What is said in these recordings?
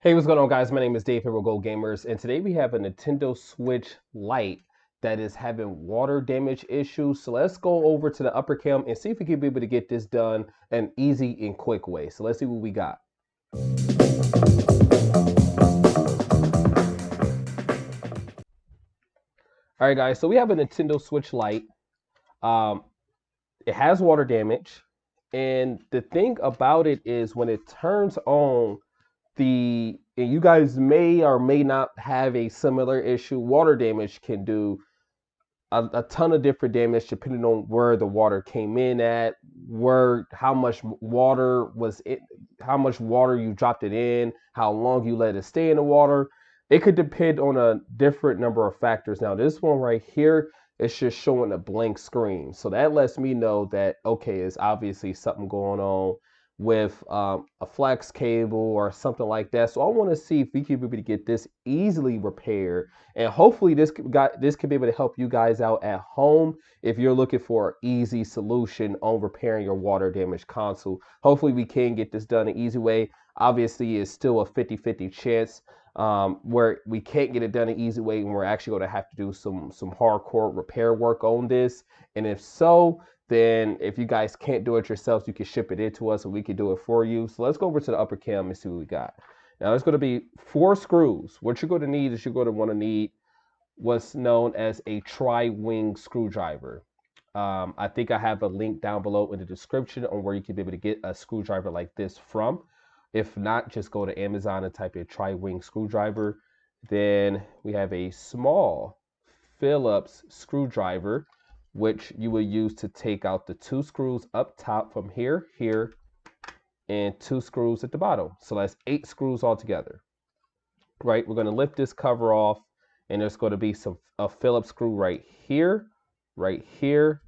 Hey, what's going on, guys? My name is Dave here with Go Gamers, and today we have a Nintendo Switch Lite that is having water damage issues. So let's go over to the upper cam and see if we can be able to get this done an easy and quick way. So let's see what we got. All right, guys. So we have a Nintendo Switch Lite. Um, it has water damage, and the thing about it is when it turns on, and you guys may or may not have a similar issue. Water damage can do a ton of different damage depending on where the water came in at, how much water was it, how much water you dropped it in, how long you let it stay in the water. It could depend on a different number of factors. Now this one right here is just showing a blank screen, so that lets me know that okay, it's obviously something going on with a flex cable or something like that. So I want to see if we can be able to get this easily repaired, and hopefully this can be able to help you guys out at home if you're looking for an easy solution on repairing your water damaged console. Hopefully we can get this done an easy way. Obviously it's still a 50-50 chance where we can't get it done an easy way, and we're actually going to have to do some hardcore repair work on this. And if so, then if you guys can't do it yourselves, you can ship it in to us and we can do it for you. So let's go over to the upper cam and see what we got. Now there's going to be 4 screws. What you're going to need is you're going to want to need what's known as a tri-wing screwdriver. I think I have a link down below in the description on where you can be able to get a screwdriver like this from. If not, just go to Amazon and type in tri-wing screwdriver. Then we have a small Phillips screwdriver, which you will use to take out the 2 screws up top from here, and 2 screws at the bottom. So that's 8 screws altogether. Right, we're going to lift this cover off, and there's going to be a Phillips screw right here, right here,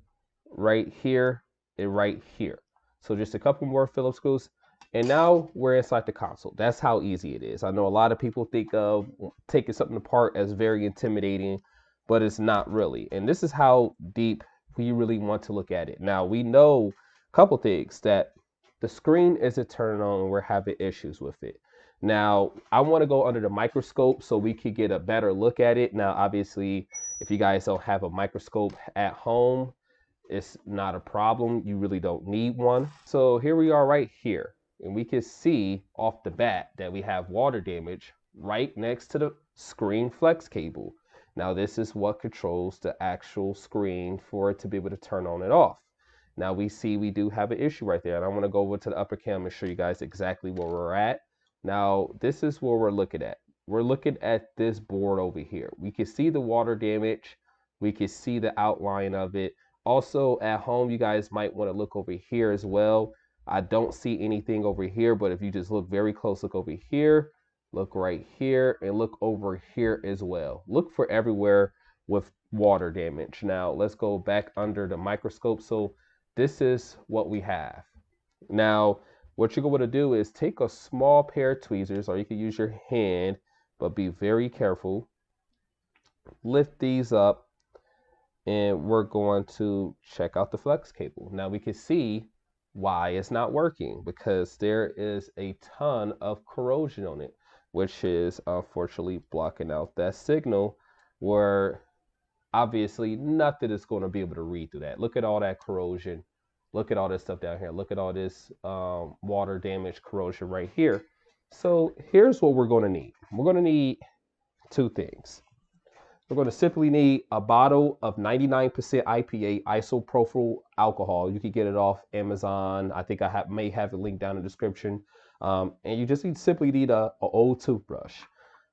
right here, and right here. So just a couple more Phillips screws, and now we're inside the console. That's how easy it is. I know a lot of people think of taking something apart as very intimidating, but it's not really. And this is how deep we really want to look at it. Now we know a couple things, that the screen isn't turning on and we're having issues with it. Now I want to go under the microscope so we could get a better look at it. Now obviously if you guys don't have a microscope at home, it's not a problem. You really don't need one. So here we are right here, and we can see off the bat that we have water damage right next to the screen flex cable. Now this is what controls the actual screen for it to be able to turn on and off. Now we see we do have an issue right there, and I want to go over to the upper cam and show you guys exactly where we're at. Now this is where we're looking at. We're looking at this board over here. We can see the water damage. We can see the outline of it. Also at home, you guys might want to look over here as well. I don't see anything over here, but if you just look very close, look over here, look right here, and look over here as well. Look for everywhere with water damage. Now let's go back under the microscope. So this is what we have. Now what you're going to do is take a small pair of tweezers, or you can use your hand, but be very careful. Lift these up, and we're going to check out the flex cable. Now we can see why it's not working, because there is a ton of corrosion on it, which is unfortunately blocking out that signal, where obviously nothing is going to be able to read through that. Look at all that corrosion. Look at all this stuff down here. Look at all this water damage corrosion right here. So here's what we're going to need. We're going to need 2 things. We're going to simply need a bottle of 99% IPA isopropyl alcohol. You can get it off Amazon. I think I may have a link down in the description. And you just simply need an old toothbrush.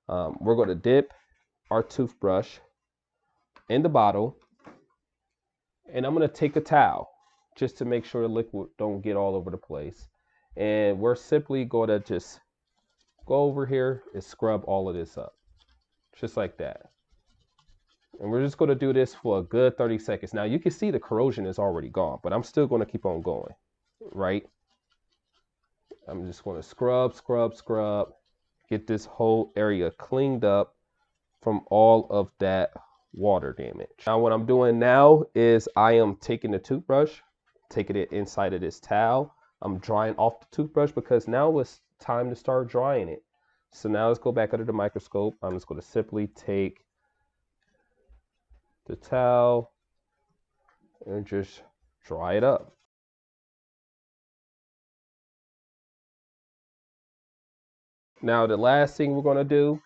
We're going to dip our toothbrush in the bottle, and I'm going to take a towel just to make sure the liquid don't get all over the place. And we're simply going to just go over here and scrub all of this up, just like that. And we're just going to do this for a good 30 seconds. Now you can see the corrosion is already gone, but I'm still going to keep on going, right? I'm just going to scrub, get this whole area cleaned up from all of that water damage. Now what I'm doing now is I am taking the toothbrush, taking it inside of this towel. I'm drying off the toothbrush because now it's time to start drying it. So now let's go back under the microscope. I'm just going to simply take the towel and just dry it up. Now the last thing we're going to do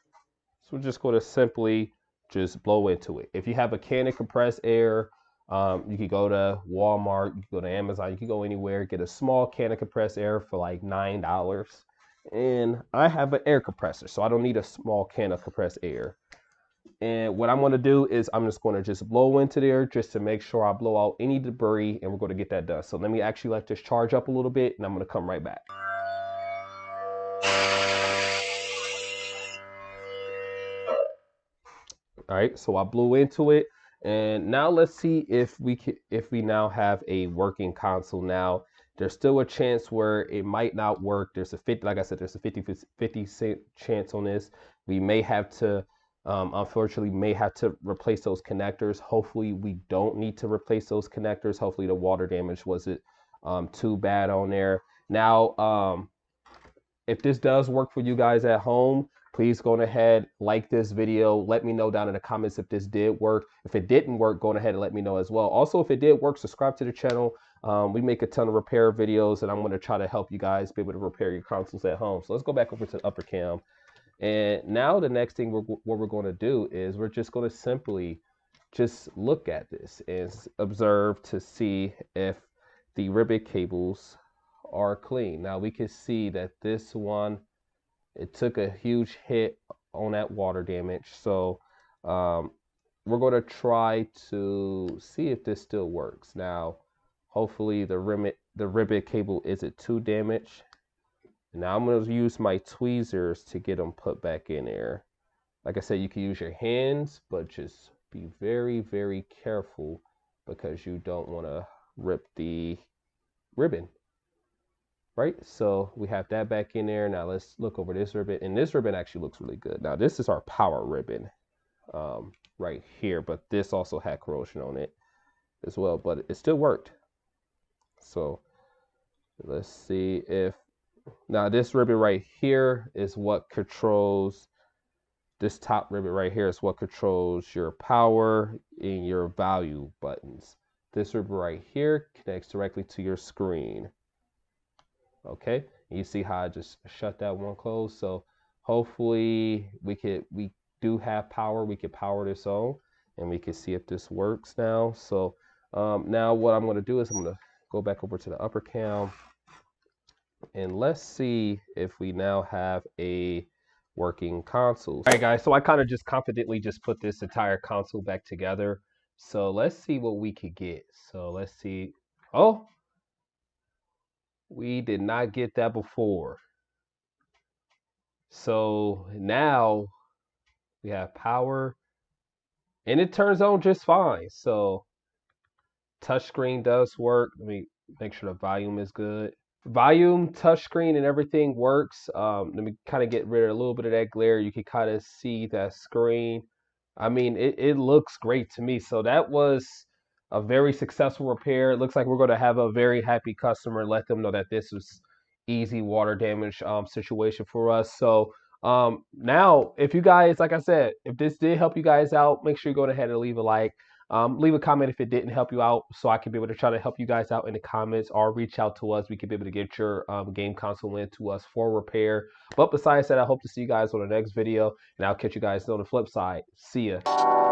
is we're just going to simply just blow into it. If you have a can of compressed air, you could go to Walmart, you could go to Amazon, you could go anywhere, get a small can of compressed air for like $9. And I have an air compressor, so I don't need a small can of compressed air. And what I'm going to do is I'm just going to just blow into there just to make sure I blow out any debris, and we're going to get that done. So let me actually let this charge up a little bit, and I'm going to come right back. All right, so I blew into it, and now let's see if we now have a working console. Now there's still a chance where it might not work. There's a 50, like I said, there's a 50% chance on this. We may have to, unfortunately, may have to replace those connectors. Hopefully, we don't need to replace those connectors. Hopefully, the water damage wasn't too bad on there. Now, if this does work for you guys at home, please go ahead, like this video. Let me know down in the comments if this did work. If it didn't work, go ahead and let me know as well. Also, if it did work, subscribe to the channel. We make a ton of repair videos, and I'm going to try to help you guys be able to repair your consoles at home. So let's go back over to the upper cam. And now the next thing what we're going to do is we're just going to simply just look at this and observe to see if the ribbon cables are clean. Now we can see that this one, it took a huge hit on that water damage. So we're going to try to see if this still works. Now, hopefully the ribbon cable isn't too damaged. Now I'm going to use my tweezers to get them put back in there. Like I said, you can use your hands, but just be very, very careful because you don't want to rip the ribbon. Right, so we have that back in there. Now let's look over this ribbon, and this ribbon actually looks really good. Now this is our power ribbon right here, but this also had corrosion on it as well, but it still worked. So let's see if, now this ribbon right here is what controls, this top ribbon right here is what controls your power and your value buttons. This ribbon right here connects directly to your screen. Okay, you see how I just shut that one closed. So hopefully we do have power. We can power this on, and we can see if this works now. So now what I'm going to do is I'm going to go back over to the upper cam, and let's see if we now have a working console. All right, guys. So I kind of just confidently just put this entire console back together. So let's see what we could get. So let's see. Oh, we did not get that before. So now we have power, and it turns on just fine. So touchscreen does work. Let me make sure the volume is good. Volume, touchscreen, and everything works. Let me kind of get rid of a little bit of that glare. You can kind of see that screen. I mean, it looks great to me. So that was a very successful repair. It looks like we're going to have a very happy customer. Let them know that this was easy water damage situation for us. So now, if you guys, like I said, if this did help you guys out, make sure you go ahead and leave a like. Leave a comment if it didn't help you out, so I can be able to try to help you guys out in the comments, or reach out to us. We can be able to get your game console into us for repair. But besides that, I hope to see you guys on the next video, and I'll catch you guys on the flip side. See ya.